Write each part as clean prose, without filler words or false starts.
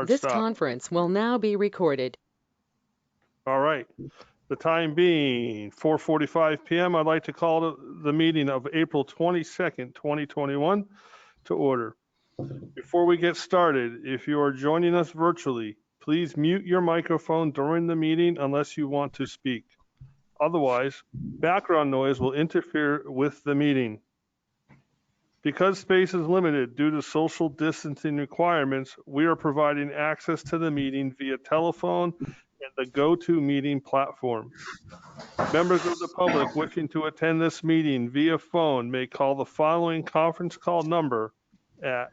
This stop. conference will now be recorded. All right. The time being 4:45 p.m., I'd like to call the meeting of April 22nd, 2021 to order. Before we get started, if you are joining us virtually, please mute your microphone during the meeting unless you want to speak. Otherwise, background noise will interfere with the meeting. Because space is limited due to social distancing requirements, we are providing access to the meeting via telephone and the GoToMeeting platform. Members of the public wishing to attend this meeting via phone may call the following conference call number at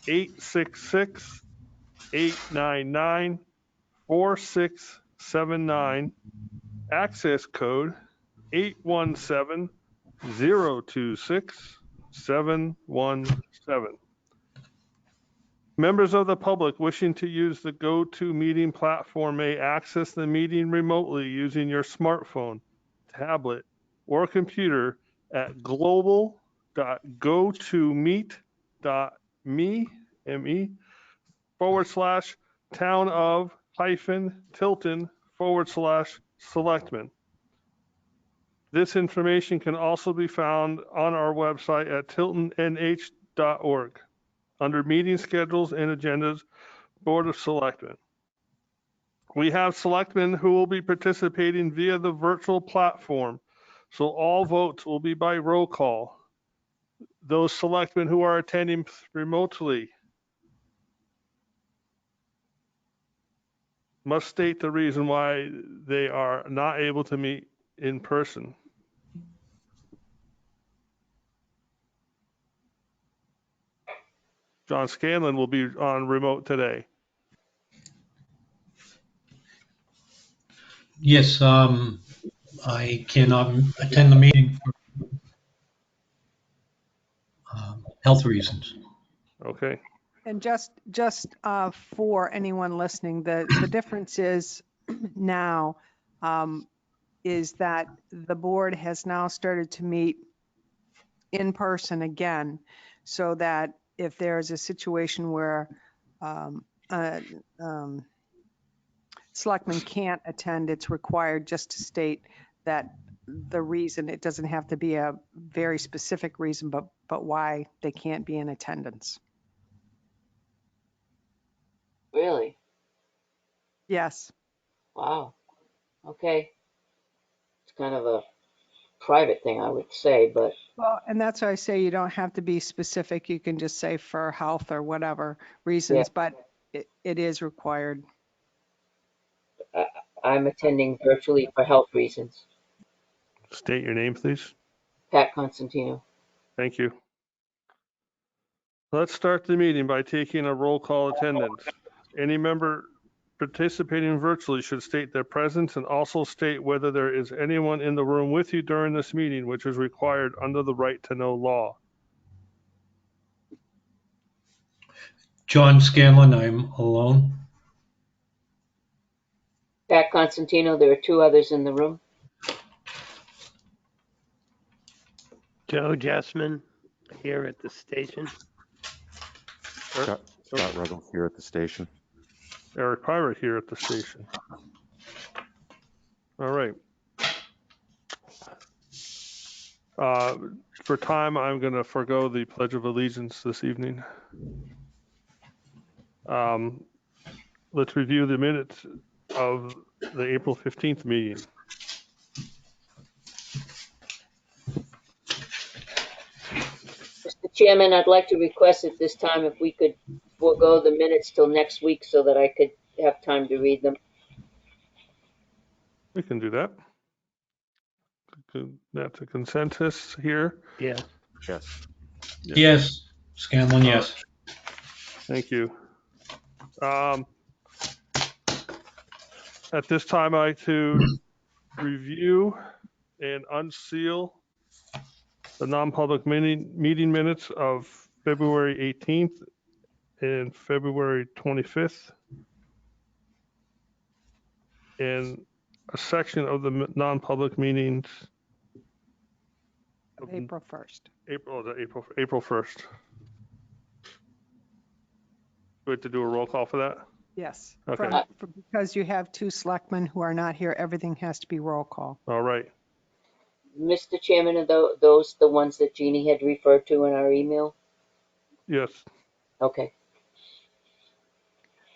1-866-899-4679, access code 817-026-717. Members of the public wishing to use the GoToMeeting platform may access the meeting remotely using your smartphone, tablet, or computer at global.gotomeet.me/town-of-Tilton/Selectmen. This information can also be found on our website at tiltonnh.org under Meeting Schedules and Agendas, Board of Selectmen. We have selectmen who will be participating via the virtual platform, so all votes will be by roll call. Those selectmen who are attending remotely must state the reason why they are not able to meet in person. John Scanlon will be on remote today. Yes, I cannot attend the meeting for health reasons. Okay. And just for anyone listening, the difference is now is that the board has now started to meet in person again, so that if there's a situation where selectmen can't attend, it's required just to state that the reason. It doesn't have to be a very specific reason, but why they can't be in attendance. Really? Yes. Wow. Okay. It's kind of a private thing, I would say, but Well, and that's why I say you don't have to be specific. You can just say for health or whatever reasons, but it is required. I'm attending virtually for health reasons. State your name, please. Pat Constantino. Thank you. Let's start the meeting by taking a roll call attendance. Any member participating virtually should state their presence and also state whether there is anyone in the room with you during this meeting, which is required under the right to know law. John Scanlon, I'm alone. Pat Constantino, there are two others in the room. Joe Jessman here at the station. Scott Ruggles here at the station. Eric Pirate here at the station. All right. For time, I'm going to forego the Pledge of Allegiance this evening. Let's review the minutes of the April 15th meeting. Mr. Chairman, I'd like to request at this time if we could forego the minutes till next week so that I could have time to read them. We can do that. That's a consensus here. Yeah. Yes. Yes, Scanlon, yes. Thank you. At this time, I like to review and unseal the non-public meeting minutes of February 18th and February 25th, and a section of the non-public meetings Of April 1st. April 1st. we have to do a roll call for that? Yes. Okay. Because you have two selectmen who are not here, everything has to be roll call. All right. Mr. Chairman, are those the ones that Jeannie had referred to in our email? Yes. Okay.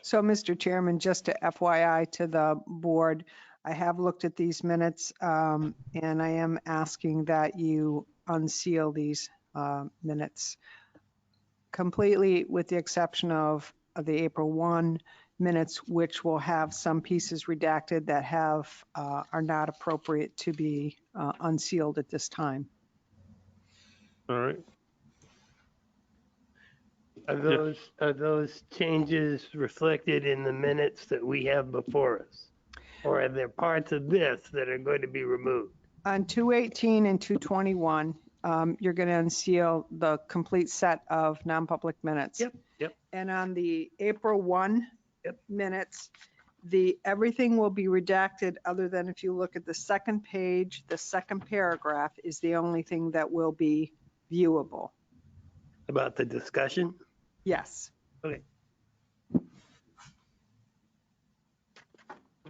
So, Mr. Chairman, just to FYI to the board, I have looked at these minutes, and I am asking that you unseal these minutes completely, with the exception of the April 1 minutes, which will have some pieces redacted that are not appropriate to be unsealed at this time. All right. Are those changes reflected in the minutes that we have before us? Or are there parts of this that are going to be removed? On 218 and 221, you're going to unseal the complete set of non-public minutes. Yep. And on the April 1 minutes, everything will be redacted other than if you look at the second page, the second paragraph is the only thing that will be viewable. About the discussion? Yes. Okay.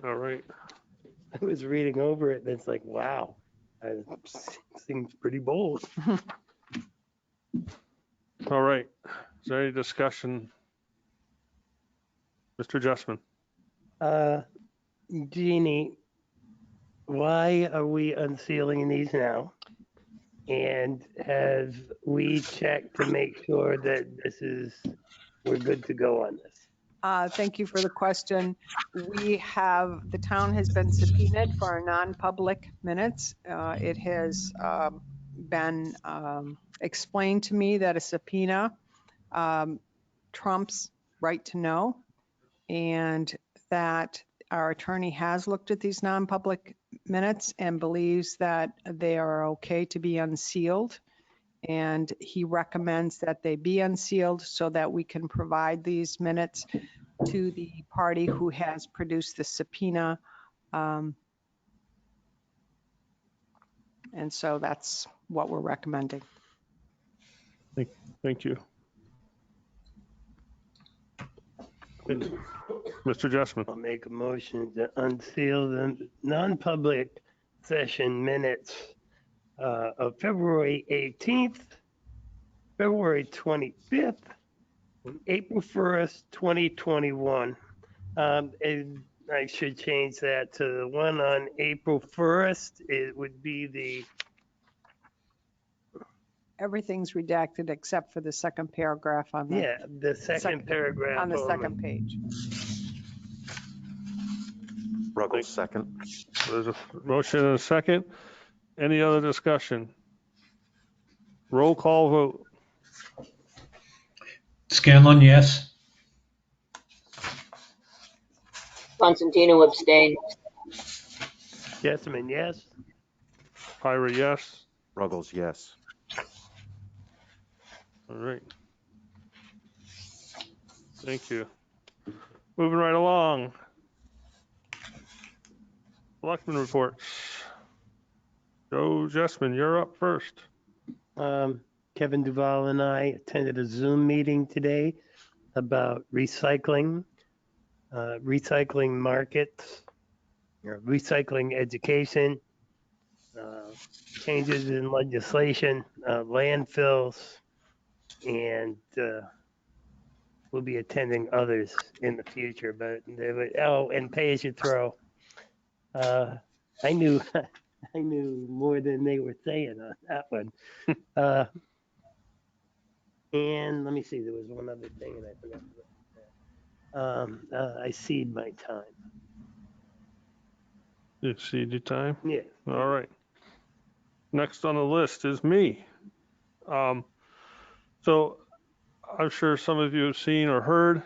All right. I was reading over it and it's like, wow, seems pretty bold. All right. Is there any discussion? Mr. Justman? Jeannie, why are we unsealing these now? And have we checked to make sure that we're good to go on this? Thank you for the question. The town has been subpoenaed for our non-public minutes. It has been explained to me that a subpoena trumps right to know, and that our attorney has looked at these non-public minutes and believes that they are okay to be unsealed. And he recommends that they be unsealed so that we can provide these minutes to the party who has produced the subpoena. And so that's what we're recommending. Thank you. Mr. Justman? I'll make a motion to unseal the non-public session minutes of February 18th, February 25th, and April 1st, 2021. And I should change that to the one on April 1st. It would be Everything's redacted except for the second paragraph on the second paragraph on the only. second page. Ruggles, second. There's a motion and a second. Any other discussion? Roll call vote. Scanlon, yes. Constantino abstain. Jessamine, yes. Pyra, yes. Ruggles, yes. All right. Thank you. Moving right along. Selectmen reports. Joe Justman, you're up first. Kevin Duval and I attended a Zoom meeting today about recycling, recycling markets, recycling education, changes in legislation, landfills, and we'll be attending others in the future. But and pay as you throw. I knew I knew more than they were saying on that one. And let me see, there was one other thing and I forgot. I cede my time. You exceed your time? Yeah. All right. Next on the list is me. So I'm sure some of you have seen or heard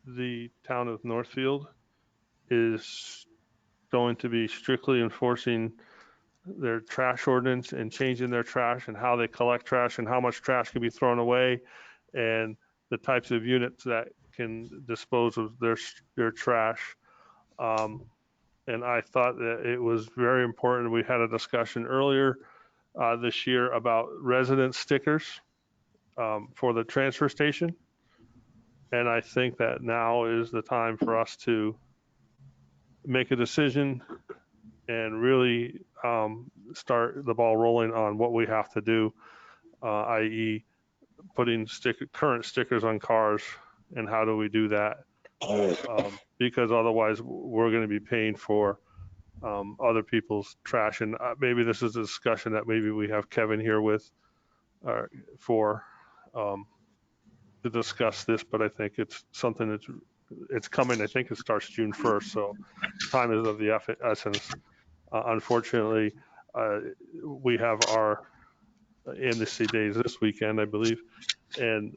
the town of Northfield is going to be strictly enforcing their trash ordinance and changing their trash and how they collect trash and how much trash can be thrown away and the types of units that can dispose of their trash. And I thought that it was very important. We had a discussion earlier this year about resident stickers for the transfer station. And I think that now is the time for us to make a decision and really start the ball rolling on what we have to do, i.e. putting current stickers on cars, and how do we do that? Because otherwise we're going to be paying for other people's trash. And maybe this is a discussion that maybe we have Kevin here with for to discuss this, but I think it's something it's coming. I think it starts June 1st, so time is of the essence. Unfortunately, we have our amnesty days this weekend, I believe, and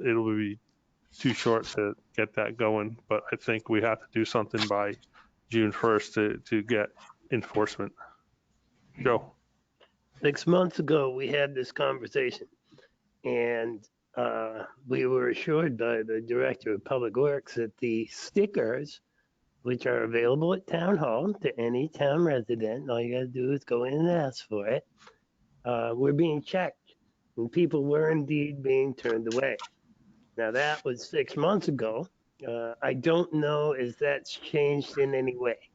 it'll be too short to get that going. But I think we have to do something by June 1st to get enforcement. Joe. 6 months ago, we had this conversation, and we were assured by the director of public works that the stickers, which are available at town hall to any town resident, all you got to do is go in and ask for it, were being checked, and people were indeed being turned away. Now that was 6 months ago. I don't know if that's changed in any way,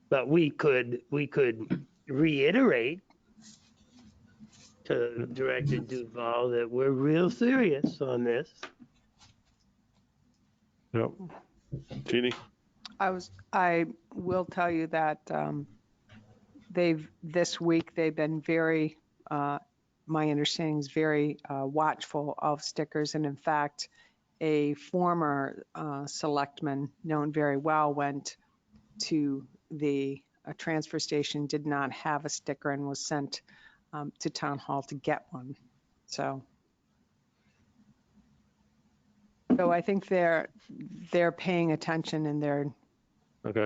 but we could reiterate to Director Duval that we're real serious on this. Yep. Jeannie. I will tell you that this week they've been very, my understanding is very watchful of stickers. And in fact, a former selectman known very well went to the transfer station, did not have a sticker, and was sent to town hall to get one. So I think they're paying attention, and they're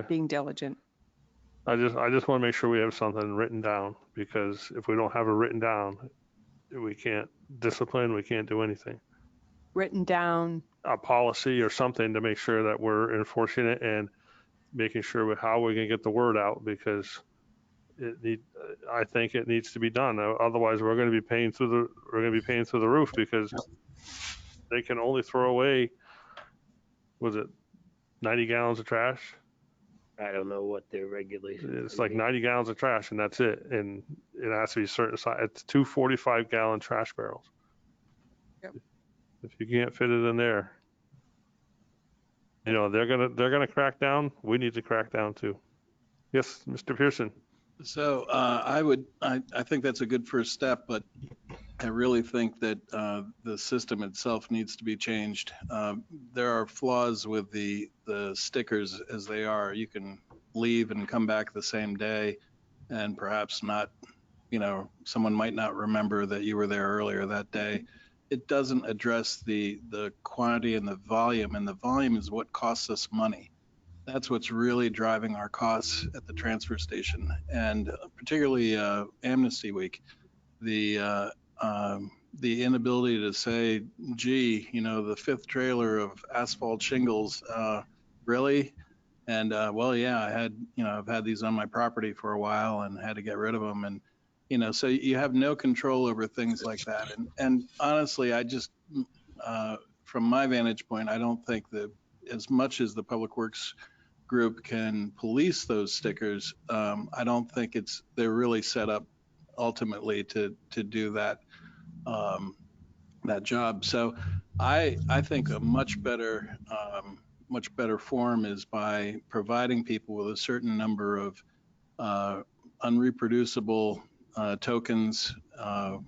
being diligent. I just want to make sure we have something written down, because if we don't have it written down, we can't discipline, we can't do anything. Written down. A policy or something to make sure that we're enforcing it and making sure how we're going to get the word out, because I think it needs to be done. Otherwise, we're going to be paying through the roof, because they can only throw away, was it 90 gallons of trash? I don't know what their regulations. It's like 90 gallons of trash, and that's it. And it has to be a certain size. It's 2 45-gallon trash barrels. Yep. If you can't fit it in there, they're gonna crack down. We need to crack down too. Yes, Mr. Pearson. So I think that's a good first step, but I really think that the system itself needs to be changed. There are flaws with the stickers as they are. You can leave and come back the same day, and perhaps not, someone might not remember that you were there earlier that day. It doesn't address the quantity and the volume is what costs us money. That's what's really driving our costs at the transfer station, and particularly Amnesty Week. The inability to say, gee, the 5th trailer of asphalt shingles, really? And well, yeah, I've had these on my property for a while and had to get rid of them. And, so you have no control over things like that. And honestly, I just, from my vantage point, I don't think that as much as the Public Works group can police those stickers, I don't think they're really set up ultimately to do that job. So I think a much better form is by providing people with a certain number of unreproducible tokens at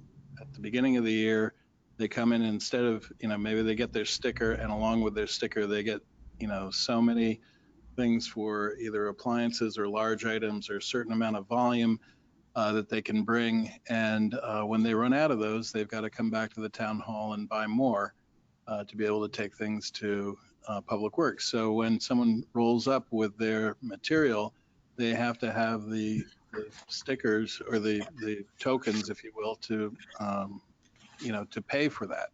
the beginning of the year. They come in, instead of, maybe they get their sticker, and along with their sticker they get, so many things for either appliances or large items or a certain amount of volume that they can bring. And when they run out of those, they've got to come back to the town hall and buy more to be able to take things to Public Works. So when someone rolls up with their material, they have to have the stickers or the tokens, if you will, to pay for that.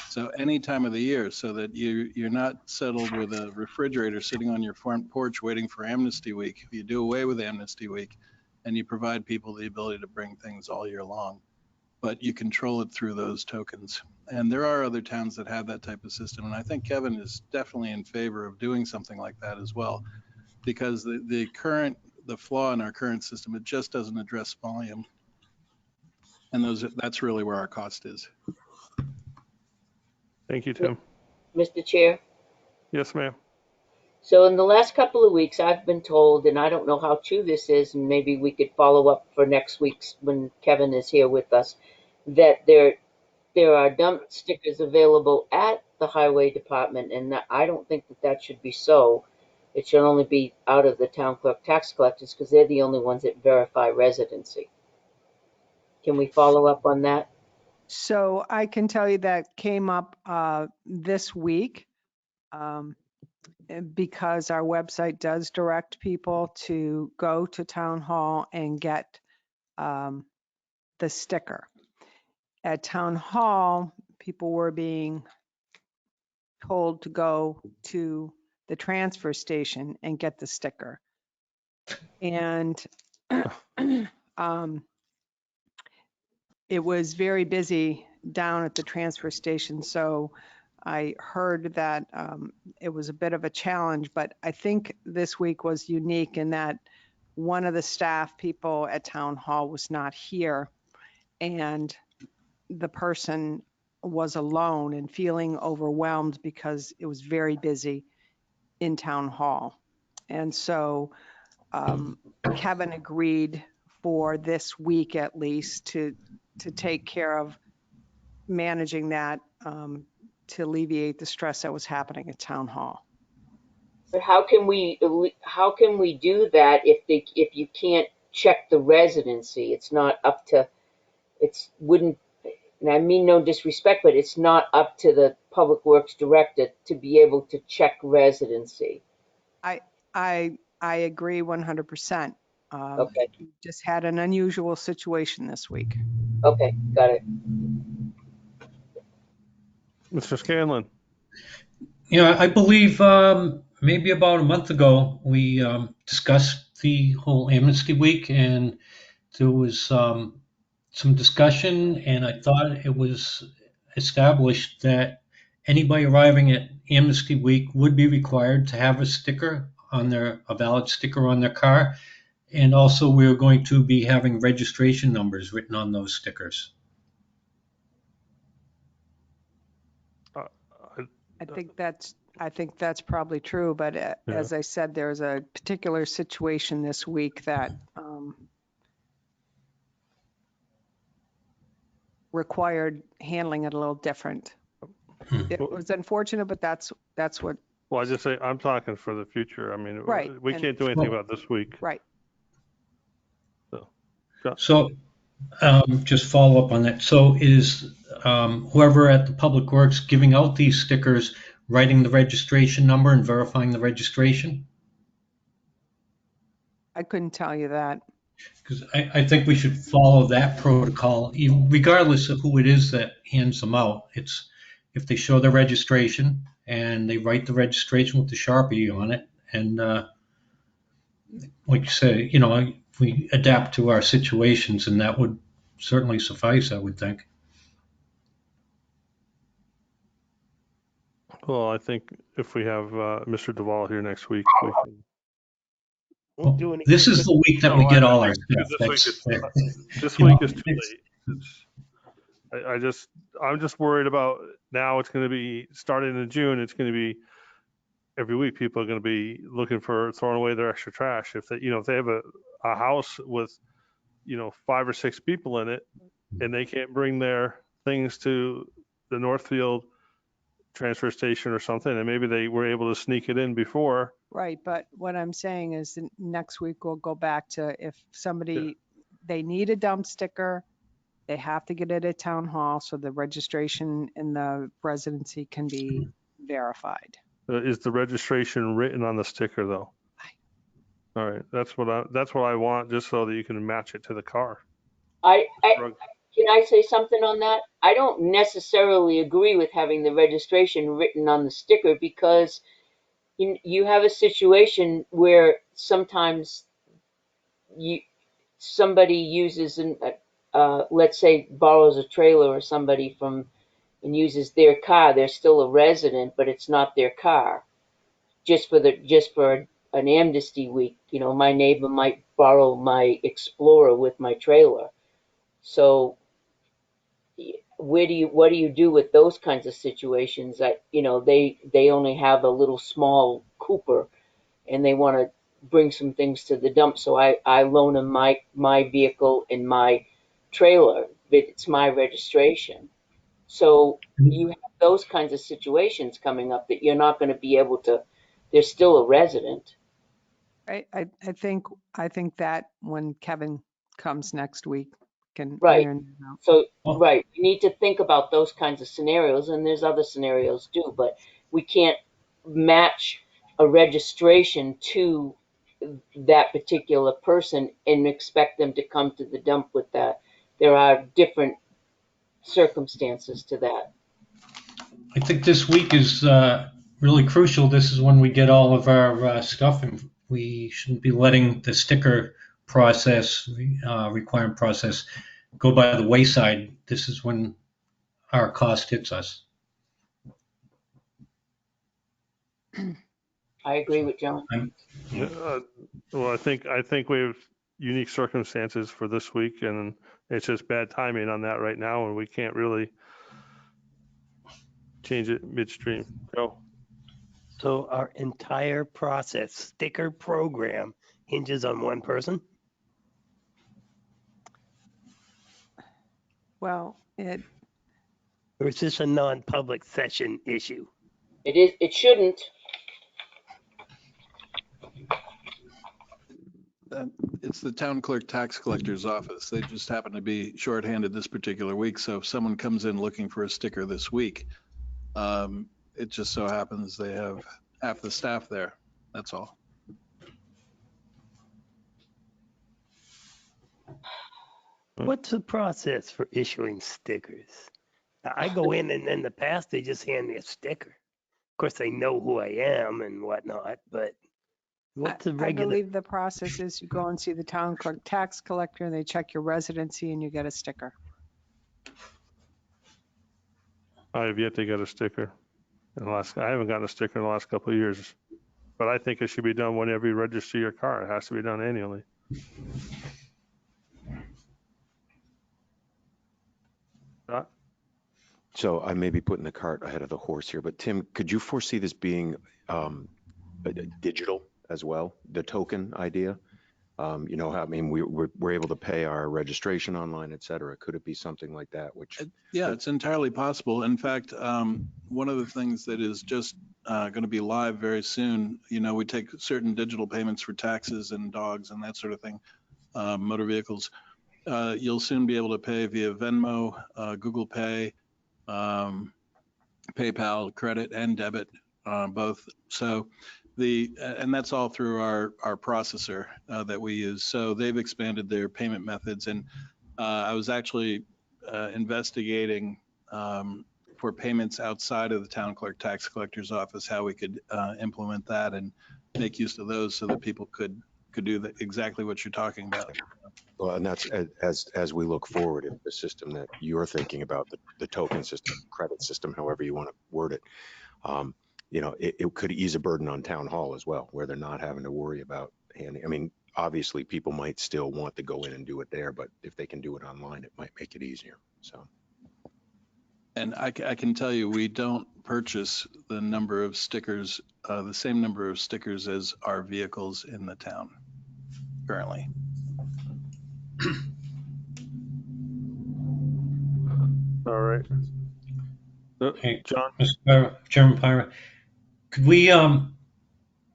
So any time of the year, so that you're not settled with a refrigerator sitting on your front porch waiting for Amnesty Week. You do away with Amnesty Week, and you provide people the ability to bring things all year long. but you control it through those tokens. And there are other towns that have that type of system. And I think Kevin is definitely in favor of doing something like that as well, because the flaw in our current system, it just doesn't address volume. And that's really where our cost is. Thank you, Tim. Mr. Chair. Yes, ma'am. So in the last couple of weeks, I've been told, and I don't know how true this is, and maybe we could follow up for next week's when Kevin is here with us, that there are dump stickers available at the highway department, and I don't think that should be so. It should only be out of the town clerk tax collectors because they're the only ones that verify residency. Can we follow up on that? So I can tell you that came up this week because our website does direct people to go to town hall and get the sticker. At town hall, people were being told to go to the transfer station and get the sticker. And it was very busy down at the transfer station. So I heard that it was a bit of a challenge, but I think this week was unique in that one of the staff people at town hall was not here, and the person was alone and feeling overwhelmed because it was very busy in town hall. And so Kevin agreed for this week at least to take care of managing that to alleviate the stress that was happening at town hall. But how can we do that if you can't check the residency? It's not up to and I mean no disrespect, but it's not up to the public works director to be able to check residency. I agree 100%. Okay. Just had an unusual situation this week. Okay, got it. Mr. Scanlon. Yeah, I believe maybe about a month ago, we discussed the whole amnesty week, and there was some discussion, and I thought it was established that anybody arriving at amnesty week would be required to have a sticker on a valid sticker on their car. And also we're going to be having registration numbers written on those stickers. I think that's probably true, but as I said, there's a particular situation this week that required handling it a little different. It was unfortunate, but that's what. Well, I just say I'm talking for the future. I mean, right. We can't do anything about this week. Right. So just follow up on that. So is whoever at the Public Works giving out these stickers writing the registration number and verifying the registration? I couldn't tell you that. Because I think we should follow that protocol, regardless of who it is that hands them out. It's if they show their registration and they write the registration with the Sharpie on it, and like you say, we adapt to our situations, and that would certainly suffice, I would think. Well, I think if we have Mr. Duvall here next week, we can. This is the week that we get all our stuff. This week is too late. I'm just worried about now. It's going to be starting in June. It's going to be every week. People are going to be looking for throwing away their extra trash. If they have a house with 5 or 6 people in it, and they can't bring their things to the Northfield transfer station or something, and maybe they were able to sneak it in before. Right, but what I'm saying is next week we'll go back to if somebody, they need a dump sticker, they have to get it at town hall so the registration and the residency can be verified. Is the registration written on the sticker though? All right, that's what I want, just so that you can match it to the car. Can I say something on that? I don't necessarily agree with having the registration written on the sticker because you have a situation where sometimes somebody uses a let's say, borrows a trailer or somebody from and uses their car, they're still a resident, but it's not their car. Just for an amnesty week, my neighbor might borrow my Explorer with my trailer. So what do you do with those kinds of situations that they only have a little small Cooper and they want to bring some things to the dump, so I loan them my vehicle and my trailer, but it's my registration. So you have those kinds of situations coming up that you're not going to be able to, they're still a resident. I think that when Kevin comes next week, can Right. iron it out. So, Well- right, we need to think about those kinds of scenarios, and there's other scenarios too, but we can't match a registration to that particular person and expect them to come to the dump with that. There are different circumstances to that. I think this week is really crucial. This is when we get all of our stuff, and we shouldn't be letting the sticker process, requirement process, go by the wayside. This is when our cost hits us. I agree with John. Well, I think we have unique circumstances for this week, and it's just bad timing on that right now, and we can't really change it midstream. Go. So our entire process, sticker program, hinges on one person? Well, Or is this a non-public session issue? It shouldn't. It's the town clerk tax collector's office. They just happen to be shorthanded this particular week. So if someone comes in looking for a sticker this week, it just so happens they have half the staff there. That's all. What's the process for issuing stickers? I go in and in the past, they just hand me a sticker. Of course, they know who I am and whatnot, but what's the I regular? believe the process is you go and see the town clerk tax collector, and they check your residency and you get a sticker. I have yet to get a sticker. I haven't gotten a sticker in the last couple of years, but I think it should be done whenever you register your car. It has to be done annually. So I may be putting the cart ahead of the horse here, but Tim, could you foresee this being digital as well? The token idea? I mean, we're able to pay our registration online, et cetera. Could it be something like that? Yeah, it's entirely possible. In fact, one of the things that is just going to be live very soon, we take certain digital payments for taxes and dogs and that sort of thing, motor vehicles. You'll soon be able to pay via Venmo, Google Pay, PayPal, credit and debit, both. So and that's all through our processor that we use. So they've expanded their payment methods, and I was actually investigating for payments outside of the town clerk tax collector's office, how we could implement that and make use of those so that people could do exactly what you're talking about. Well, and that's as we look forward in the system that you're thinking about, the token system, credit system, however you want to word it. It could ease a burden on town hall as well, where they're not having to worry about handing. I mean, obviously people might still want to go in and do it there, but if they can do it online, it might make it easier. So. And I can tell you, we don't purchase the number of stickers, the same number of stickers as our vehicles in the town currently. All right. Hey, John? Mr. Chairman Pyra, could we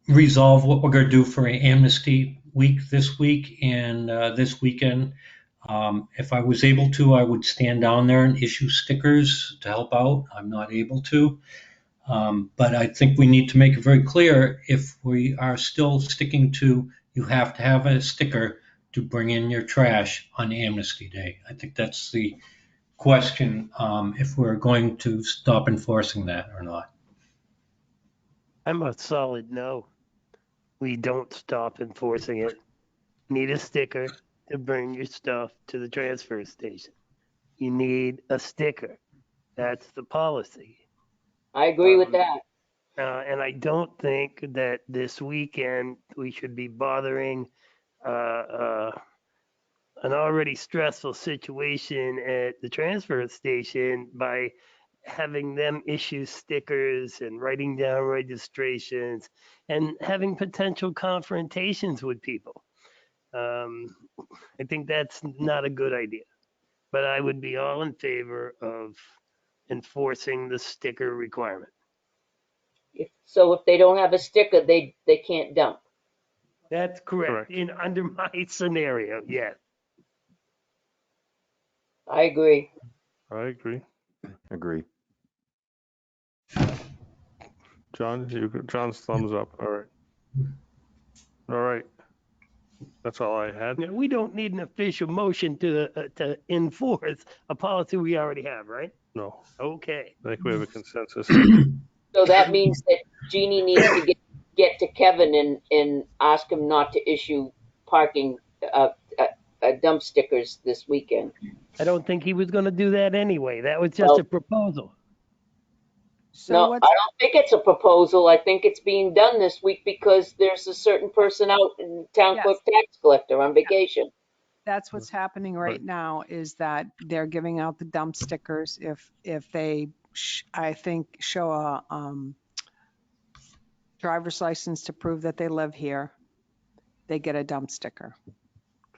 resolve what we're going to do for Amnesty Week this week and this weekend? If I was able to, I would stand down there and issue stickers to help out. I'm not able to. But I think we need to make it very clear, if we are still sticking to you have to have a sticker to bring in your trash on Amnesty Day. I think that's the question, if we're going to stop enforcing that or not. I'm a solid no. We don't stop enforcing it. Need a sticker to bring your stuff to the transfer station. You need a sticker. That's the policy. I agree with Um, that. And I don't think that this weekend we should be bothering an already stressful situation at the transfer station by having them issue stickers and writing down registrations and having potential confrontations with people. I think that's not a good idea, but I would be all in favor of enforcing the sticker requirement. So if they don't have a sticker, they can't dump. That's correct. Correct. In under my scenario, yes. I agree. I agree. Agree. John's thumbs up. All right. All right. That's all I had. Now, we don't need an official motion to enforce a policy we already have, right? No, Okay. I think we have a consensus. So that means that Jeannie needs to get to Kevin and ask him not to issue parking dump stickers this weekend. I don't think he was going to do that anyway. That was just Well- a proposal. So No, I what's, don't think it's a proposal. I think it's being done this week because there's a certain person out in town Yes. clerk tax collector on vacation. that's what's happening right now is that they're giving out the dump stickers if they, I think, show a driver's license to prove that they live here, they get a dump sticker.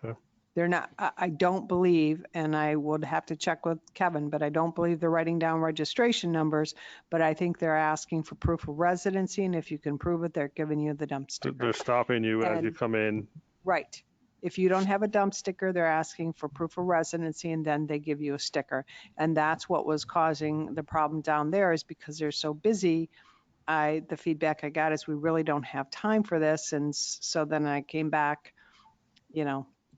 Okay. They're not, I don't believe, and I would have to check with Kevin, but I don't believe they're writing down registration numbers, but I think they're asking for proof of residency, and if you can prove it, they're giving you the dump sticker. They're stopping you as you And- come in. Right. If you don't have a dump sticker, they're asking for proof of residency and then they give you a sticker. And that's what was causing the problem down there is because they're so busy. The feedback I got is we really don't have time for this. And so then I came back,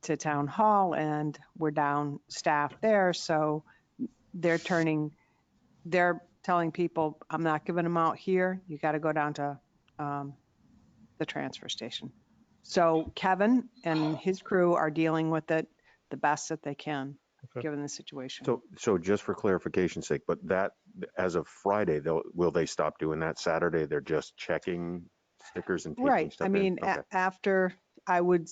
to town hall and we're down staff there. So they're telling people, I'm not giving them out here. You got to go down to the transfer station. So Kevin and his crew are dealing with it the best that they can, Okay. given the situation. So just for clarification's sake, but that, as of Friday, will they stop doing that? Saturday, they're just checking stickers and taking Right. stuff I in? mean, Okay. after, I would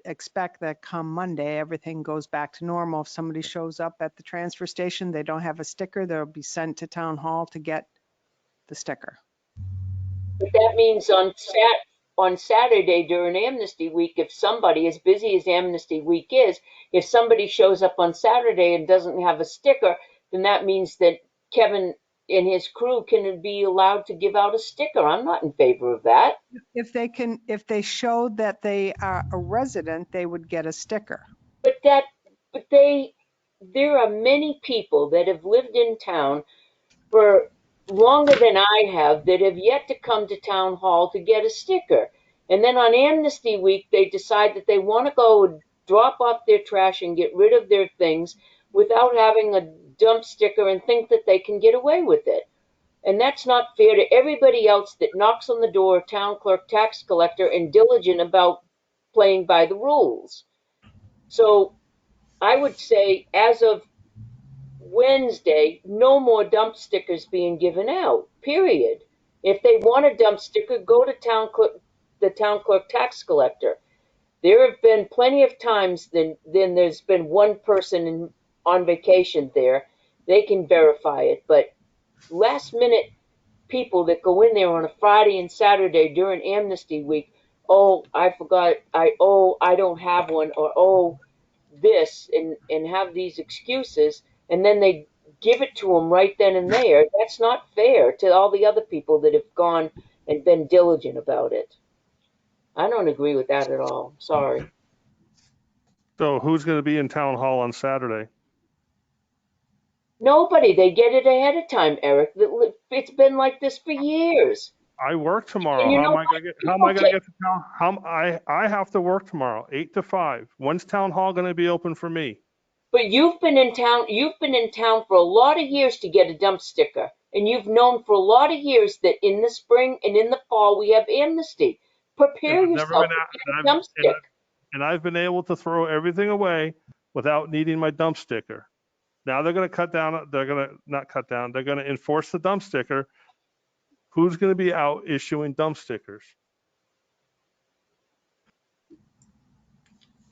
expect that come Monday, everything goes back to normal. If somebody shows up at the transfer station, they don't have a sticker, they'll be sent to town hall to get the sticker. But that means on Saturday during Amnesty Week, if somebody, as busy as Amnesty Week is, if somebody shows up on Saturday and doesn't have a sticker, then that means that Kevin and his crew can be allowed to give out a sticker. I'm not in favor of that. If they showed that they are a resident, they would get a sticker. But there are many people that have lived in town for longer than I have that have yet to come to town hall to get a sticker. And then on Amnesty Week, they decide that they want to go and drop off their trash and get rid of their things without having a dump sticker and think that they can get away with it. And that's not fair to everybody else that knocks on the door of town clerk, tax collector, and diligent about playing by the rules. So I would say, as of Wednesday, no more dump stickers being given out, period. If they want a dump sticker, go to the town clerk tax collector. There have been plenty of times then there's been one person on vacation there. They can verify it, but last minute people that go in there on a Friday and Saturday during Amnesty Week, oh, I forgot, I don't have one, or this, and have these excuses, and then they give it to them right then and there. That's not fair to all the other people that have gone and been diligent about it. I don't agree with that at all. Sorry. So who's going to be in town hall on Saturday? Nobody. They get it ahead of time, Eric. It's been like this for years. I work tomorrow. And you How am know I going to get? How am I going to get to town? I have to work tomorrow, 8 to 5. When's town hall going to be open for me? But you've been in town. You've been in town for a lot of years to get a dump sticker, and you've known for a lot of years that in the spring and in the fall we have amnesty. Prepare I've never yourself been to at- get a dump sticker. and I've been able to throw everything away without needing my dump sticker. Now they're going to cut down, they're going to not cut down, they're going to enforce the dump sticker. Who's going to be out issuing dump stickers?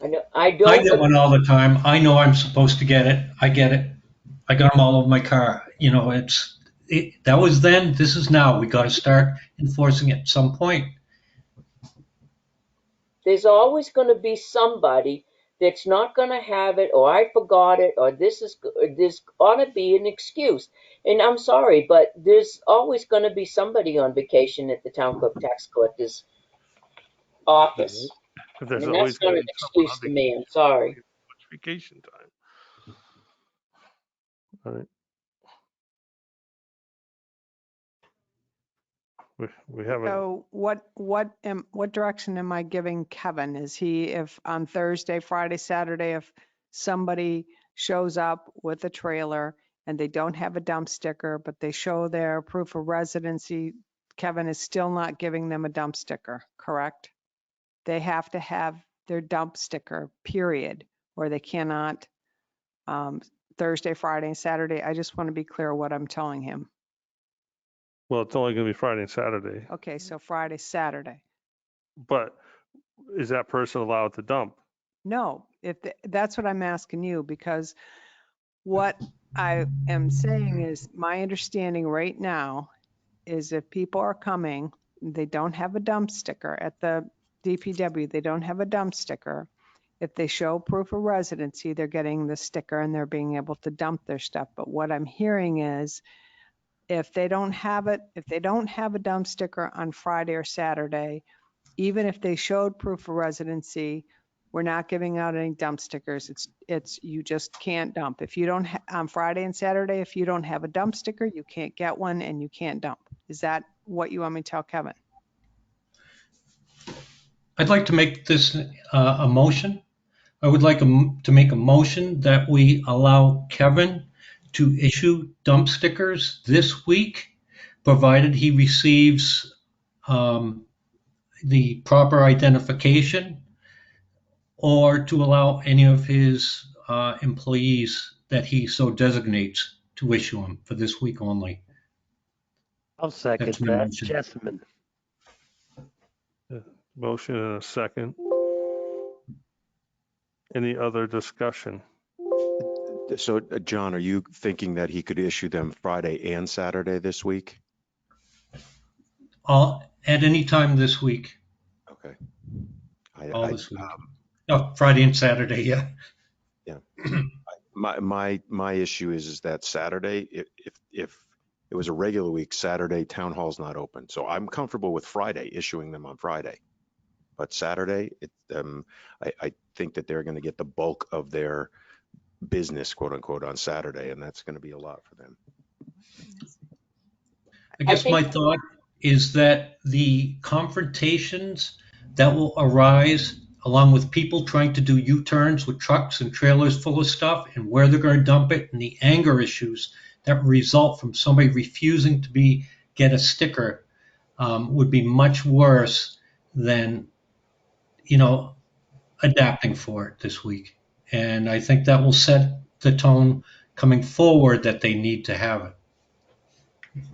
I know, I get one all the time. I know I'm supposed to get it. I get it. I got them all over my car. You know, that was then. This is now. We got to start enforcing it at some point. there's always going to be somebody that's not going to have it, or I forgot it, or this ought to be an excuse. And I'm sorry, but there's always going to be somebody on vacation at the town clerk tax collector's office. If there's And always that's not going an to be someone excuse on to me. I'm sorry. vacation time. All right. We haven't. So what direction am I giving Kevin? Is he, if on Thursday, Friday, Saturday, if somebody shows up with a trailer and they don't have a dump sticker, but they show their proof of residency, Kevin is still not giving them a dump sticker, correct? They have to have their dump sticker, period, or they cannot Thursday, Friday, and Saturday. I just want to be clear what I'm telling him. Well, it's only going to be Friday and Saturday. Okay, so Friday, Saturday. But is that person allowed to dump? No, that's what I'm asking you, because what I am saying is my understanding right now is if people are coming, they don't have a dump sticker at the DPW, they don't have a dump sticker. If they show proof of residency, they're getting the sticker and they're being able to dump their stuff. But what I'm hearing is if they don't have it, if they don't have a dump sticker on Friday or Saturday, even if they showed proof of residency, we're not giving out any dump stickers. It's you just can't dump. If you don't on Friday and Saturday, if you don't have a dump sticker, you can't get one and you can't dump. Is that what you want me to tell Kevin? I'd like to make this a motion. I would like to make a motion that we allow Kevin to issue dump stickers this week, provided he receives the proper identification, or to allow any of his employees that he so designates to issue them for this week only. I'll second That's my that. motion. Chessman. Motion and a second. Any other discussion? So, John, are you thinking that he could issue them Friday and Saturday this week? At any time this week. Okay. This week. Friday and Saturday, yeah. Yeah. My issue is that Saturday, if it was a regular week, Saturday town hall's not open. So I'm comfortable with Friday, issuing them on Friday. But Saturday, I think that they're going to get the bulk of their business, quote unquote, on Saturday, and that's going to be a lot for them. I guess my thought is that the confrontations that will arise along with people trying to do U-turns with trucks and trailers full of stuff and where they're going to dump it, and the anger issues that result from somebody refusing to get a sticker would be much worse than, adapting for it this week. And I think that will set the tone coming forward that they need to have it.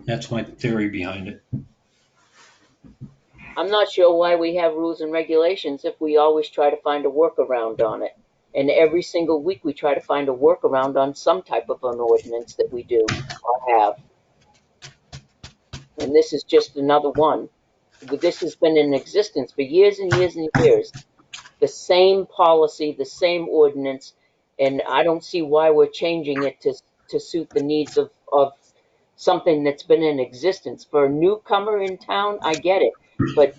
That's my theory behind it. I'm not sure why we have rules and regulations if we always try to find a workaround on it. And every single week we try to find a workaround on some type of an ordinance that we do or have. And this is just another one. This has been in existence for years and years and years. The same policy, the same ordinance, and I don't see why we're changing it to suit the needs of something that's been in existence. For a newcomer in town, I get it, but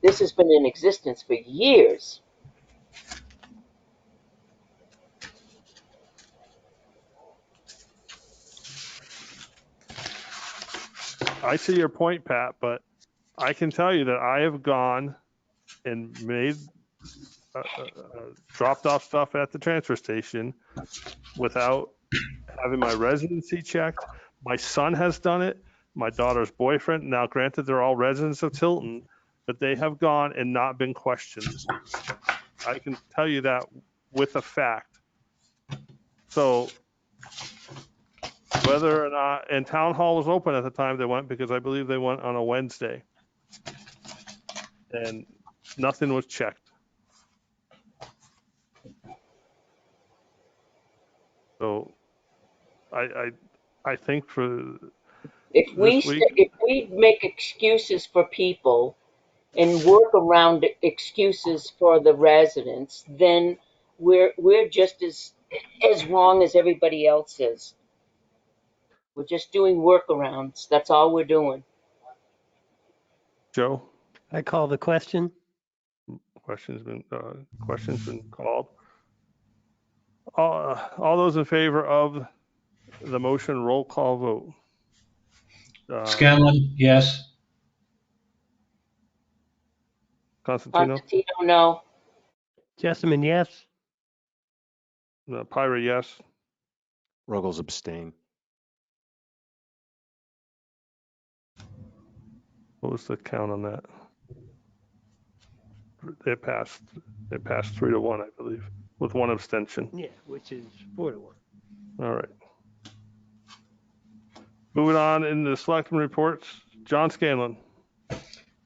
this has been in existence for years. I see your point, Pat, but I can tell you that I have gone and made dropped off stuff at the transfer station without having my residency checked. My son has done it. My daughter's boyfriend. Now, granted, they're all residents of Tilton, but they have gone and not been questioned. I can tell you that with a fact. So whether or not, and town hall was open at the time they went, because I believe they went on a Wednesday. And nothing was checked. So I think for If this week, if we make excuses for people and work around excuses for the residents, then we're just as wrong as everybody else is. We're just doing workarounds. That's all we're doing. Joe, I call the question. question's been called. All those in favor of the motion, roll call vote. Scanlon, yes. Constantino, Constantino, no. Jessamine, yes. Pyra, yes. Ruggles abstain. What was the count on that? It passed 3-1, I believe, with one abstention. Yeah, which is 4-1. All right. Moving on in the selectmen reports, John Scanlon.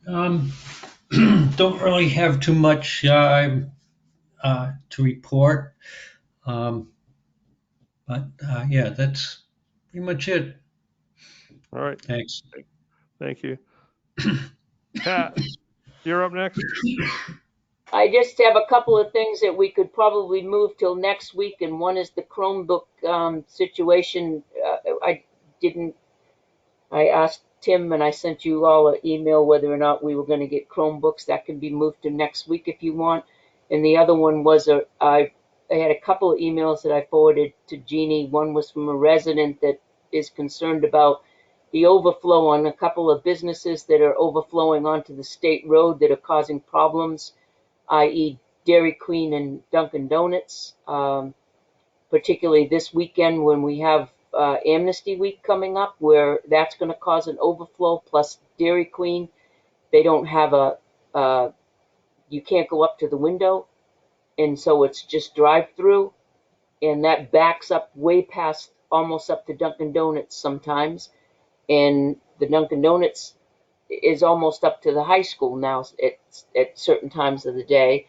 Don't really have too much to report. Yeah, that's pretty much it. All right. Thanks. Thank you. Pat, you're up next. I just have a couple of things that we could probably move till next week, and one is the Chromebook situation. I asked Tim and I sent you all an email whether or not we were going to get Chromebooks. That can be moved to next week if you want. And the other one was I had a couple of emails that I forwarded to Jeannie. One was from a resident that is concerned about the overflow on a couple of businesses that are overflowing onto the state road that are causing problems, i.e. Dairy Queen and Dunkin' Donuts, particularly this weekend when we have Amnesty Week coming up, where that's going to cause an overflow, plus Dairy Queen. They don't have you can't go up to the window, and so it's just drive-through, and that backs up way past, almost up to Dunkin' Donuts sometimes, and the Dunkin' Donuts is almost up to the high school now at certain times of the day,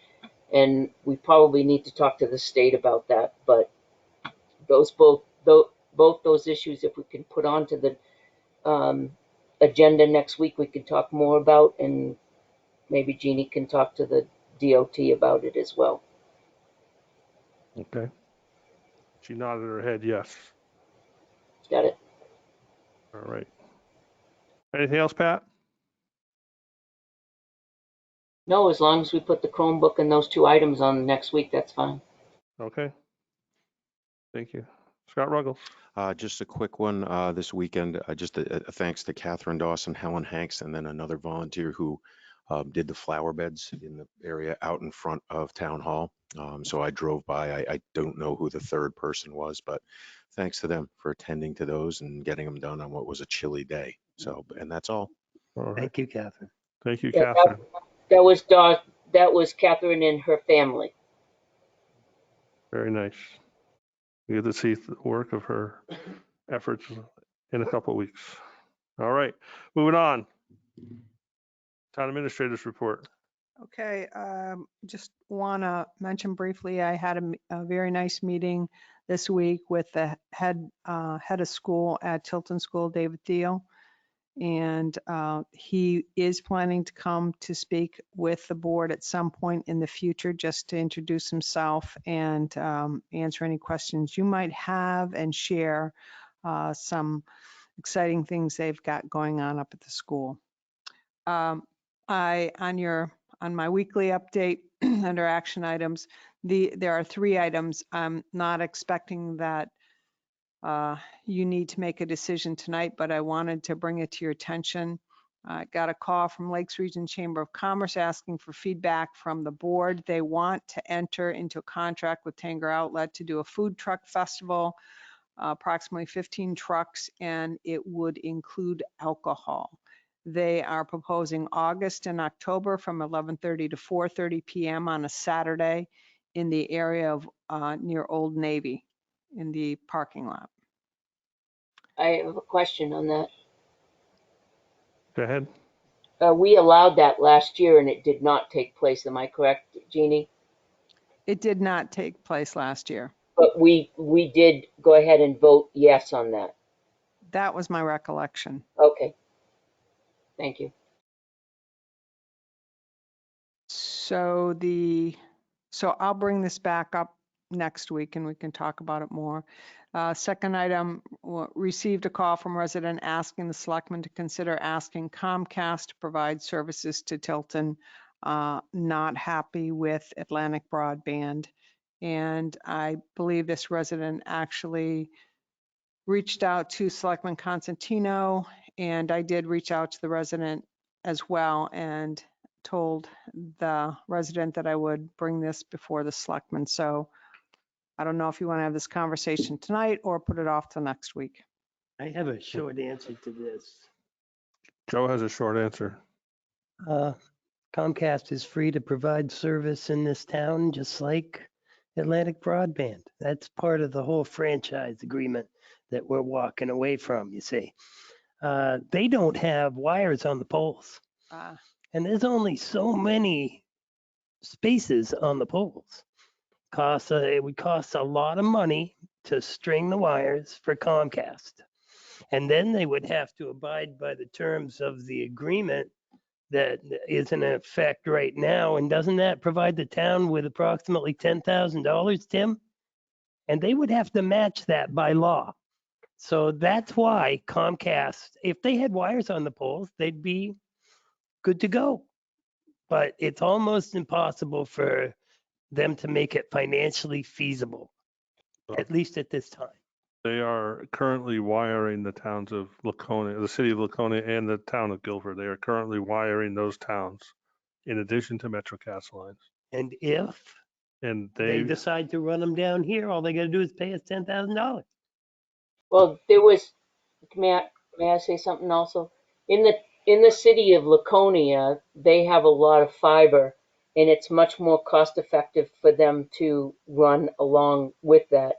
and we probably need to talk to the state about that. But both those issues, if we can put onto the agenda next week, we could talk more about, and maybe Jeannie can talk to the DOT about it as well. Okay. She nodded her head yes. Got it? All right. Anything else, Pat? No, as long as we put the Chromebook and those two items on next week, that's fine. Okay. Thank you. Scott Ruggles. Just a quick one this weekend. Just a thanks to Catherine Dawson, Helen Hanks, and then another volunteer who did the flower beds in the area out in front of Town Hall. So I drove by. I don't know who the third person was, but thanks to them for attending to those and getting them done on what was a chilly day. So, and that's all. All right. Thank you, Catherine. Thank you, Yeah, Catherine. that was Catherine and her family. Very nice. We get to see the work of her efforts in a couple of weeks. All right. Moving on. Town administrators report. Okay, just want to mention briefly, I had a very nice meeting this week with the head of school at Tilton School, David Thiel. And he is planning to come to speak with the board at some point in the future, just to introduce himself and answer any questions you might have and share some exciting things they've got going on up at the school. On my weekly update under action items, there are 3 items. I'm not expecting that you need to make a decision tonight, but I wanted to bring it to your attention. I got a call from Lakes Region Chamber of Commerce asking for feedback from the board. They want to enter into a contract with Tanger Outlet to do a food truck festival, approximately 15 trucks, and it would include alcohol. They are proposing August and October from 11:30 to 4:30 PM on a Saturday in the area of near Old Navy in the parking lot. I have a question on that. Go ahead. We allowed that last year and it did not take place. Am I correct, Jeannie? It did not take place last year. But we did go ahead and vote yes on that. That was my recollection. Okay. Thank you. So I'll bring this back up next week and we can talk about it more. Second item, received a call from a resident asking the selectmen to consider asking Comcast to provide services to Tilton. Not happy with Atlantic Broadband. And I believe this resident actually reached out to Selectman Constantino, and I did reach out to the resident as well and told the resident that I would bring this before the selectmen. So I don't know if you want to have this conversation tonight or put it off till next week. I have a short answer to this. Joe has a short answer. Comcast is free to provide service in this town, just like Atlantic Broadband. That's part of the whole franchise agreement that we're walking away from, you see. They don't have wires on the poles, and there's only so many spaces on the poles. It would cost a lot of money to string the wires for Comcast. And then they would have to abide by the terms of the agreement that is in effect right now. And doesn't that provide the town with approximately $10,000, Tim? And they would have to match that by law. So that's why Comcast, if they had wires on the poles, they'd be good to go. But it's almost impossible for them to make it financially feasible, at least at this time. They are currently wiring the towns of Laconia, the city of Laconia and the town of Guilford. They are currently wiring those towns in addition to MetroCast lines. And if And they they, decide to run them down here, all they got to do is pay us $10,000. Well, there was, may I say something also? In the city of Laconia, they have a lot of fiber and it's much more cost effective for them to run along with that.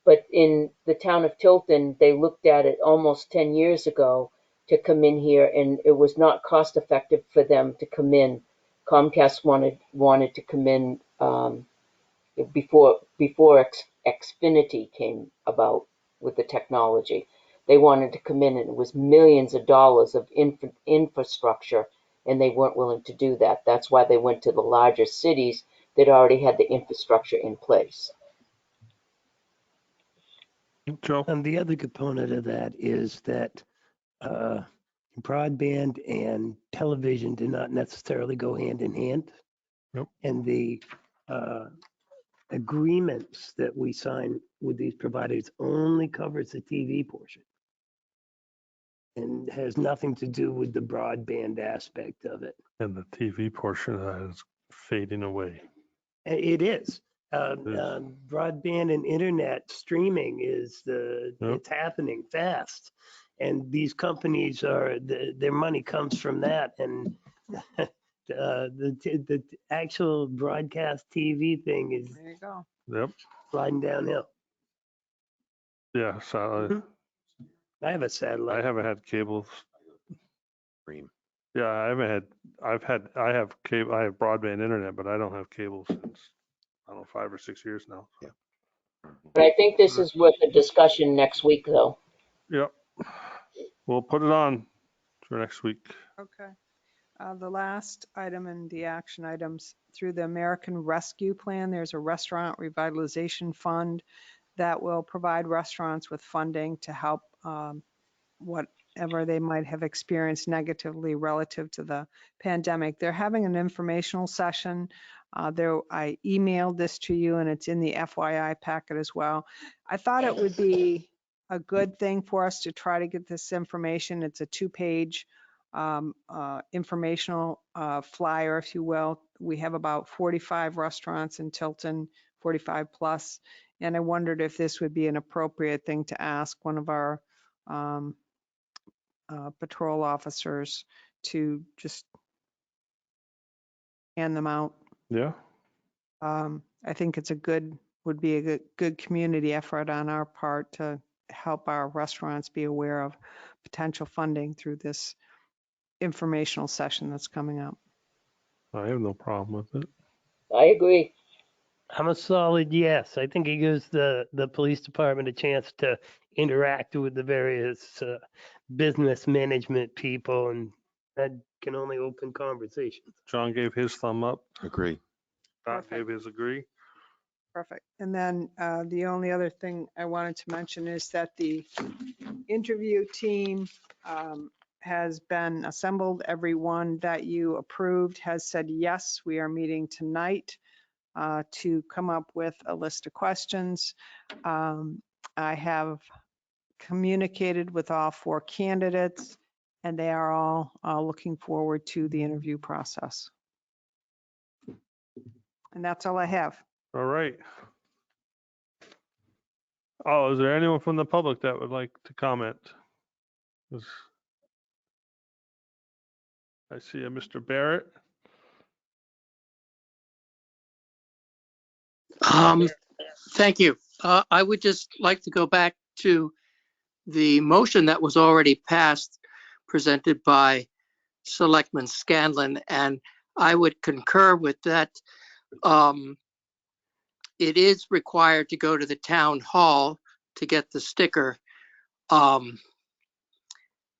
But in the town of Tilton, they looked at it almost 10 years ago to come in here and it was not cost effective for them to come in. Comcast wanted to come in before Xfinity came about with the technology. They wanted to come in and it was millions of dollars of infrastructure and they weren't willing to do that. That's why they went to the larger cities that already had the infrastructure in place. Joe, And the other component of that is that broadband and television do not necessarily go hand in hand. Yep. And the agreements that we sign with these providers only covers the TV portion and has nothing to do with the broadband aspect of it. and the TV portion of that is fading away. It is. It is. Broadband and internet streaming is Yep. it's happening fast. And these companies their money comes from that. And the actual broadcast TV thing is There you go. Yep. sliding downhill. Yeah. So I have a I satellite. haven't had cable. Cream. Yeah, I have cable. I have broadband internet, but I don't have cable since, I don't know, 5 or 6 years now. But I think this is worth a discussion next week, though. Yep. We'll put it on for next week. Okay. The last item in the action items, through the American Rescue Plan, there's a restaurant revitalization fund that will provide restaurants with funding to help whatever they might have experienced negatively relative to the pandemic. They're having an informational session. I emailed this to you and it's in the FYI packet as well. I thought it would be a good thing for us to try to get this information. It's a 2-page informational flyer, if you will. We have about 45 restaurants in Tilton, 45 plus. And I wondered if this would be an appropriate thing to ask one of our patrol officers to just hand them out. Yeah. I think it's would be a good community effort on our part to help our restaurants be aware of potential funding through this informational session that's coming up. I have no problem with it. I agree. I'm a solid yes. I think it gives the police department a chance to interact with the various business management people, and that can only open conversations. John gave his thumb up. Agree. Scott Perfect. gave his agree. Perfect. And then the only other thing I wanted to mention is that the interview team has been assembled. Everyone that you approved has said, yes, we are meeting tonight to come up with a list of questions. I have communicated with all 4 candidates, and they are all looking forward to the interview process. And that's all I have. All right. Oh, is there anyone from the public that would like to comment? I see a Mr. Barrett. Thank you. I would just like to go back to the motion that was already passed, presented by Selectman Scanlon, and I would concur with that. It is required to go to the town hall to get the sticker. But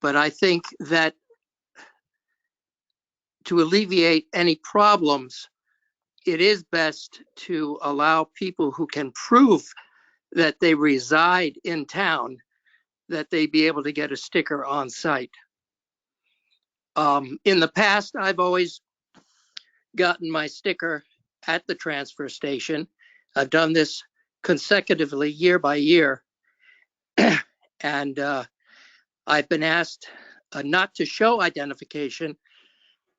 I think that to alleviate any problems, it is best to allow people who can prove that they reside in town, that they be able to get a sticker on site. In the past, I've always gotten my sticker at the transfer station. I've done this consecutively year by year. And I've been asked not to show identification,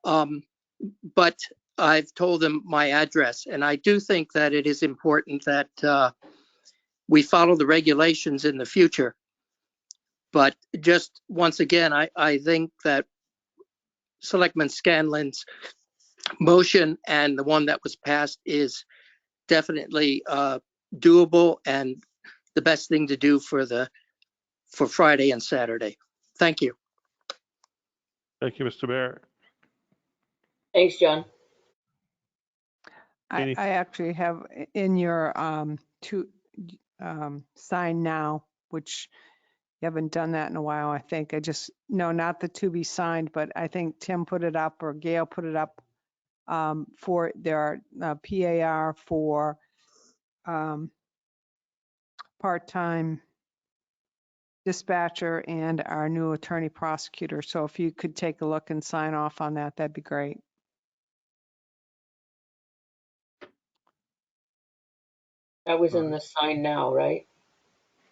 but I've told them my address. And I do think that it is important that we follow the regulations in the future. But just once again, I think that Selectman Scanlon's motion and the one that was passed is definitely doable and the best thing to do for Friday and Saturday. Thank you. Thank you, Mr. Barrett. Thanks, John. Any- I actually have in your sign now, which you haven't done that in a while, I think. No, not the to be signed, but I think Tim put it up or Gail put it up for their PAR for part-time dispatcher and our new attorney prosecutor. So if you could take a look and sign off on that, that'd be great. That was in the sign now, right?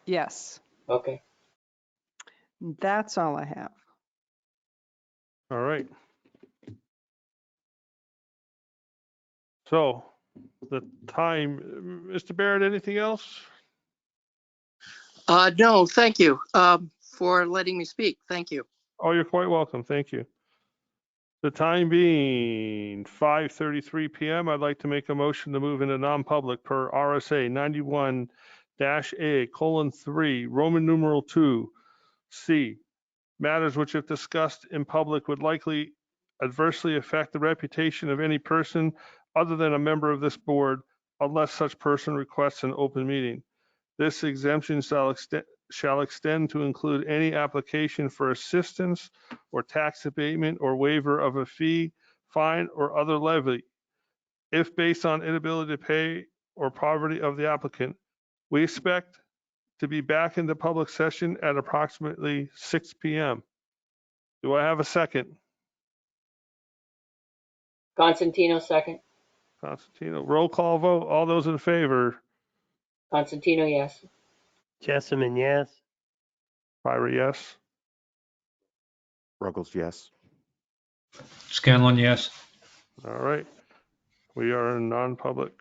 Yes, Okay. that's all I have. All right. So the time, Mr. Barrett, anything else? No, thank you for letting me speak. Thank you. Oh, you're quite welcome. Thank you. The time being 5:33 p.m., I'd like to make a motion to move into non-public per RSA 91-A:3, Roman numeral 2, C. Matters which, if discussed in public, would likely adversely affect the reputation of any person other than a member of this board, unless such person requests an open meeting. This exemption shall extend to include any application for assistance or tax abatement or waiver of a fee, fine, or other levy, if based on inability to pay or poverty of the applicant. We expect to be back into public session at approximately 6 p.m. Do I have a second? Constantino, second. Constantino, roll call vote. All those in favor? Constantino, yes. Jessamine, yes. Kyra, yes. Ruggles, yes. Scanlon, yes. All right. We are in non-public.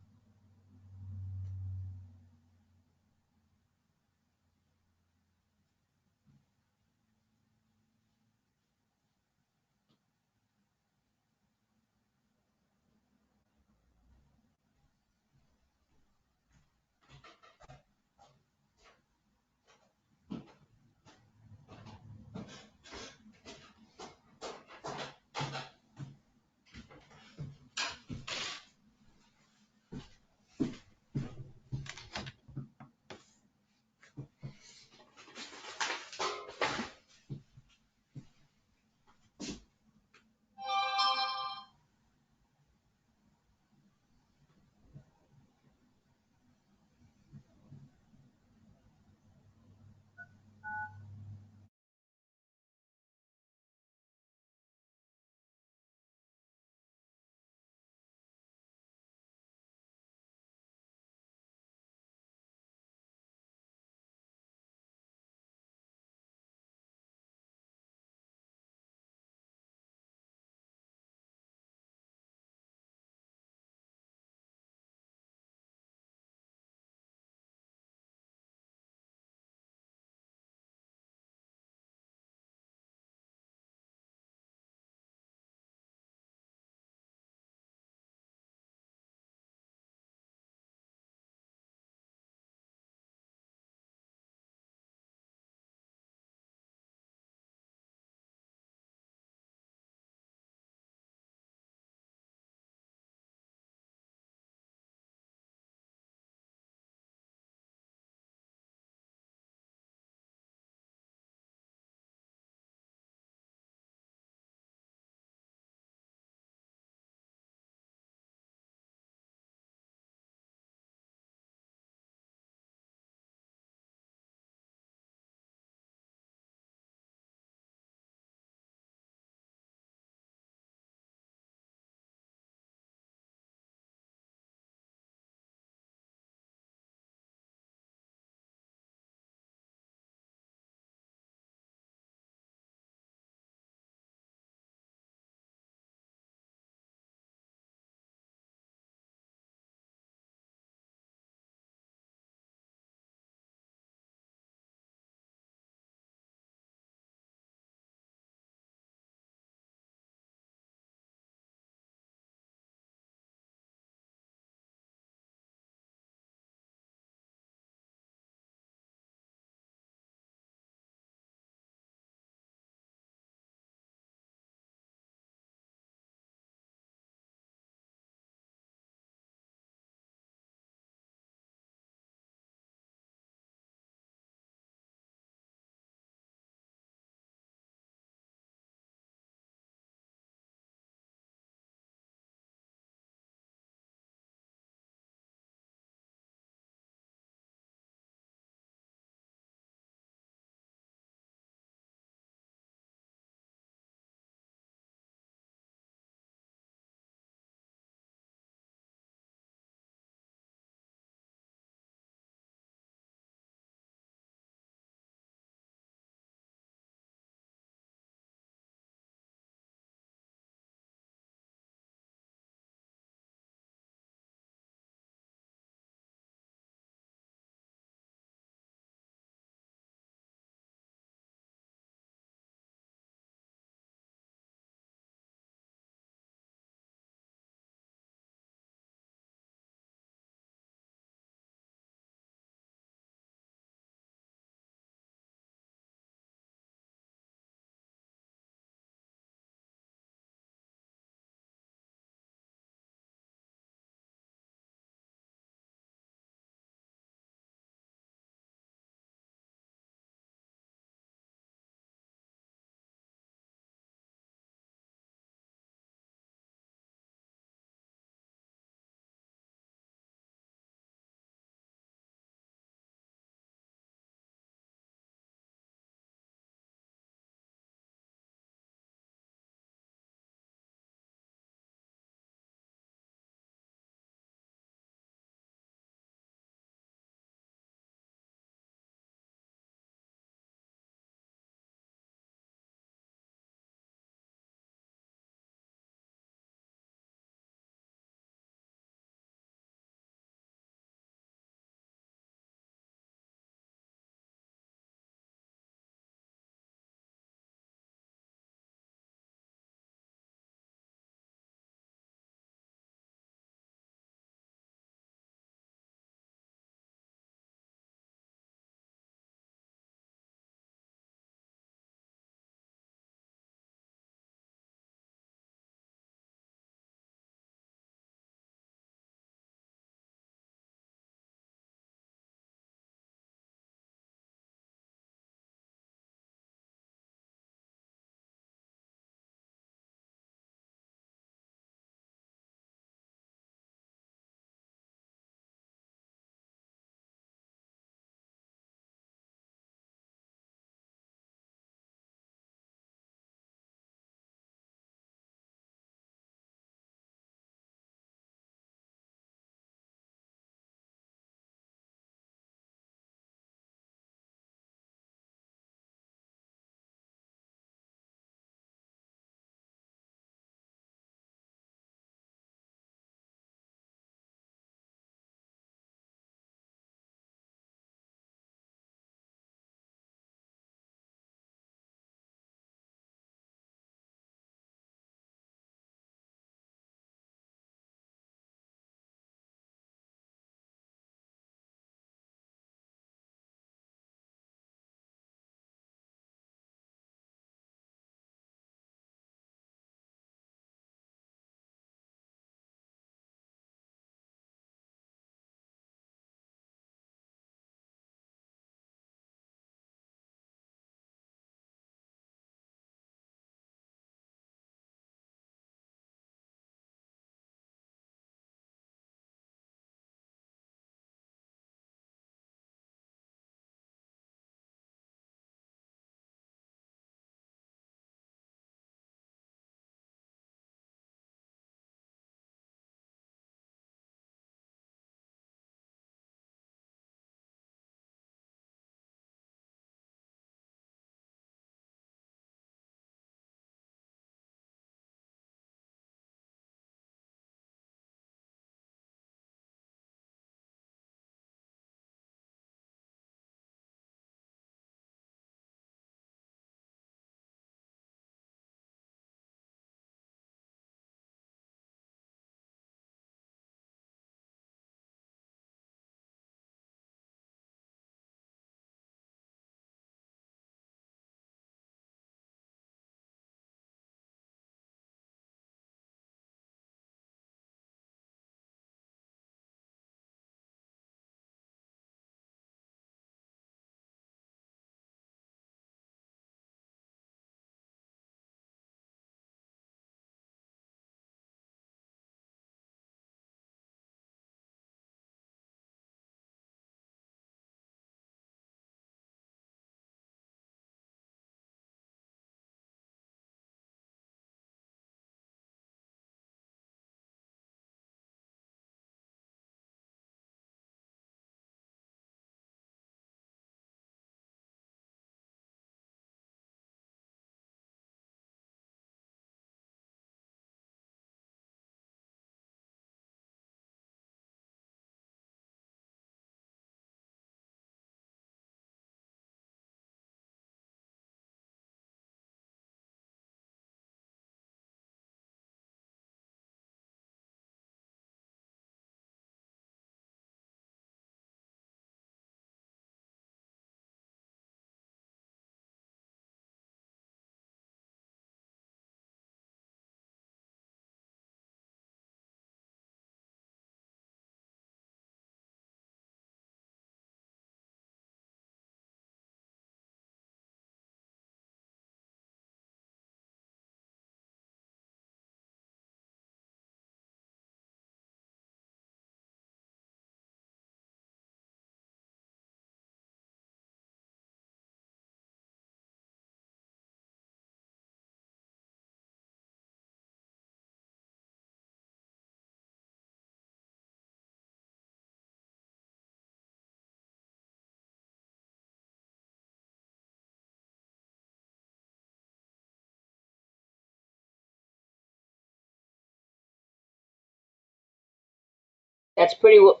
That's pretty well,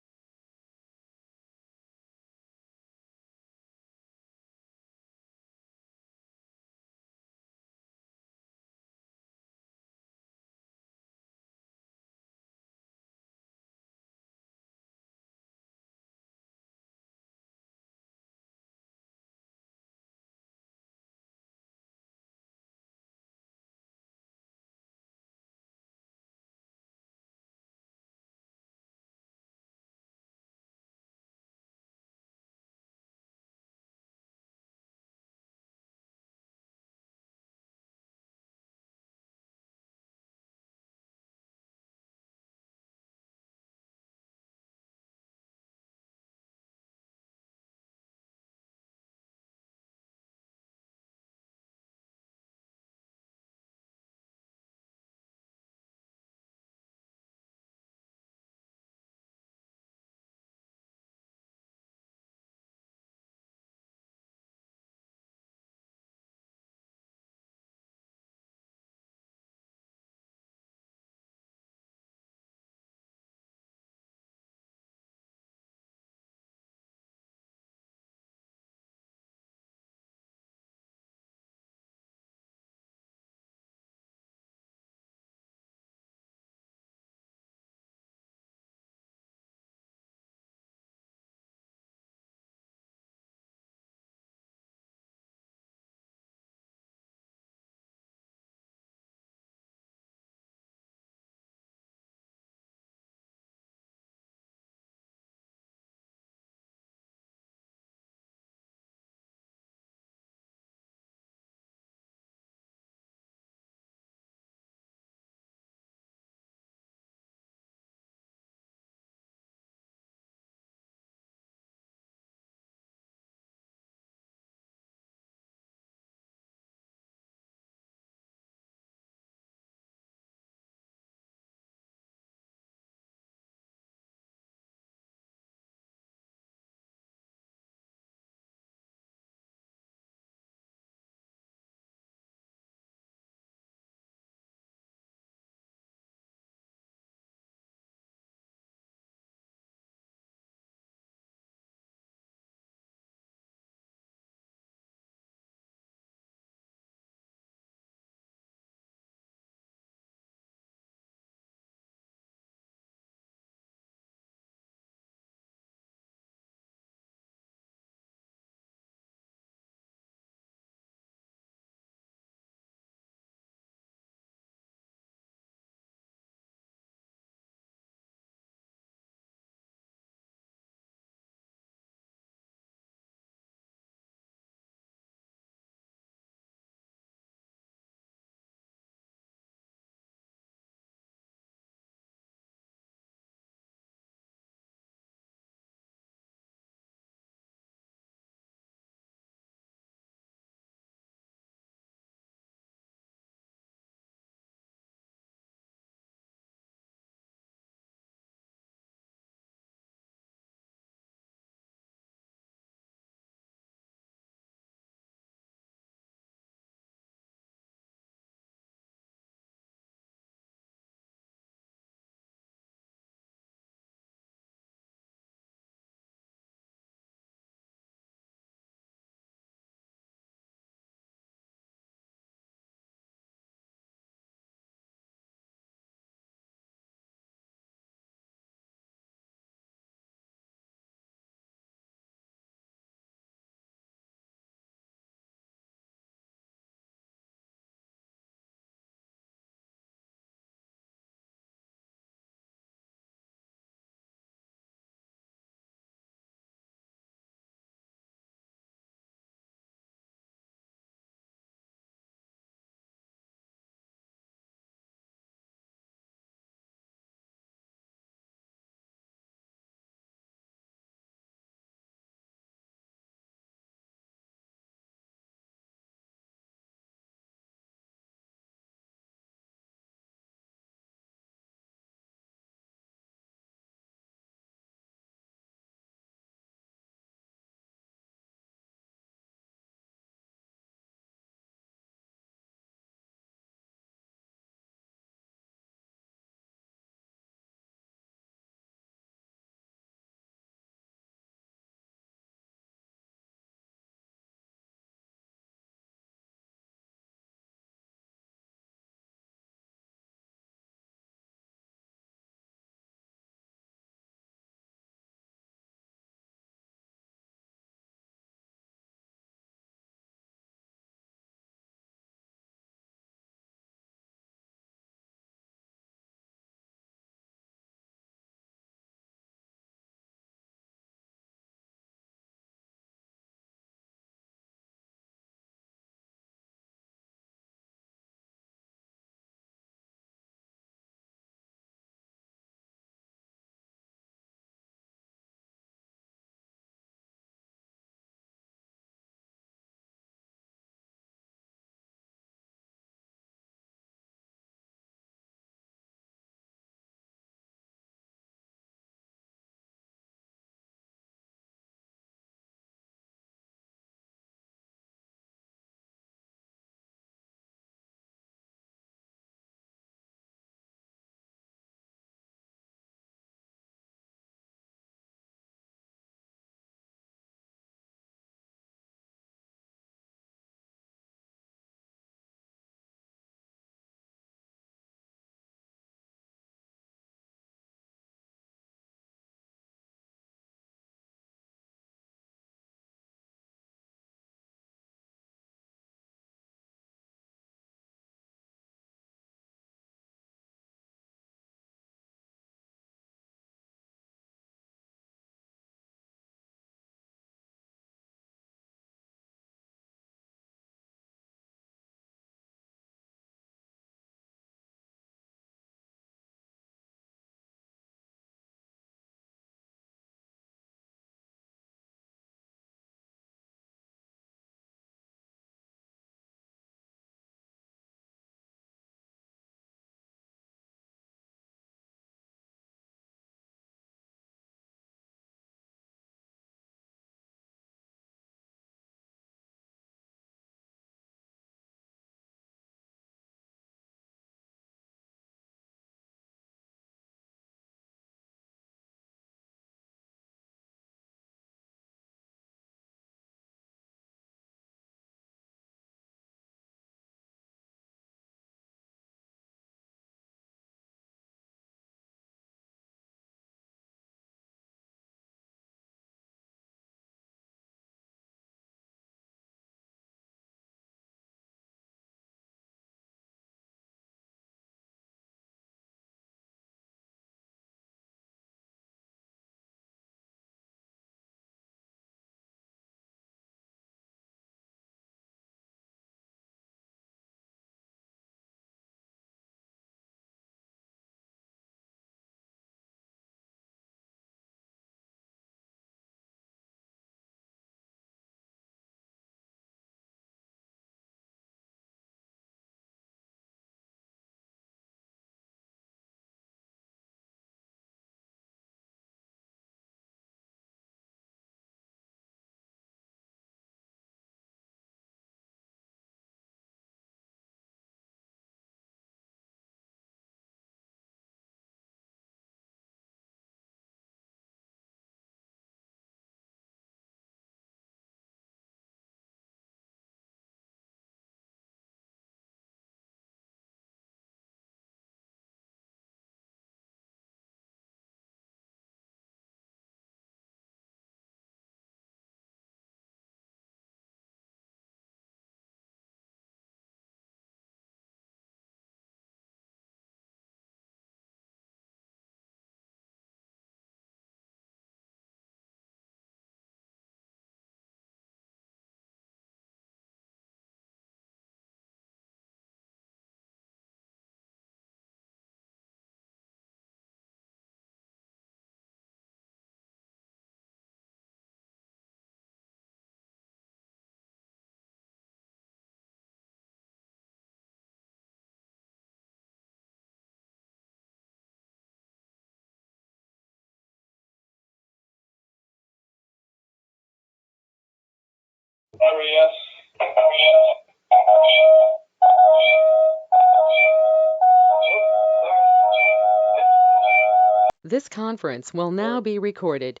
This conference will now be recorded.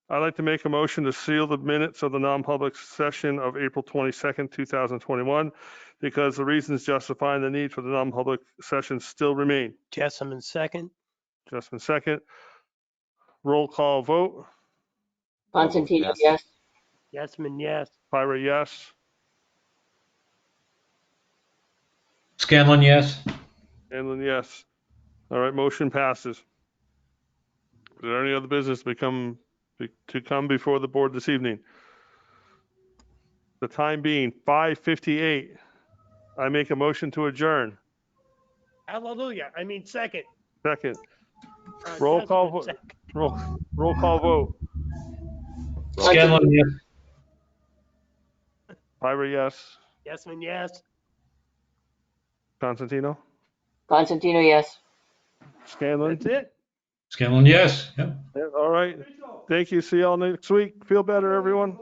I'd like to make a motion to seal the minutes of the non-public session of April 22nd, 2021, because the reasons justifying the need for the non-public session still remain. Jessamine second. Justin second. Roll call vote. Constantino, yes. yes. Jessamine, yes. Pyra, yes. Scanlon, yes. Hanlon, yes. All right, motion passes. Is there any other business to come before the board this evening? The time being 5:58. I make a motion to adjourn. Hallelujah. I mean, second. Second. Roll call Jessamine, vote. second. Roll call vote. Scanlon, yes. Pyra, yes. Jessamine, yes. Constantino? Constantino, yes. Scanlon? That's it. Scanlon, yes. Yep. Yeah, all right. Thank you. See y'all next week. Feel better, everyone.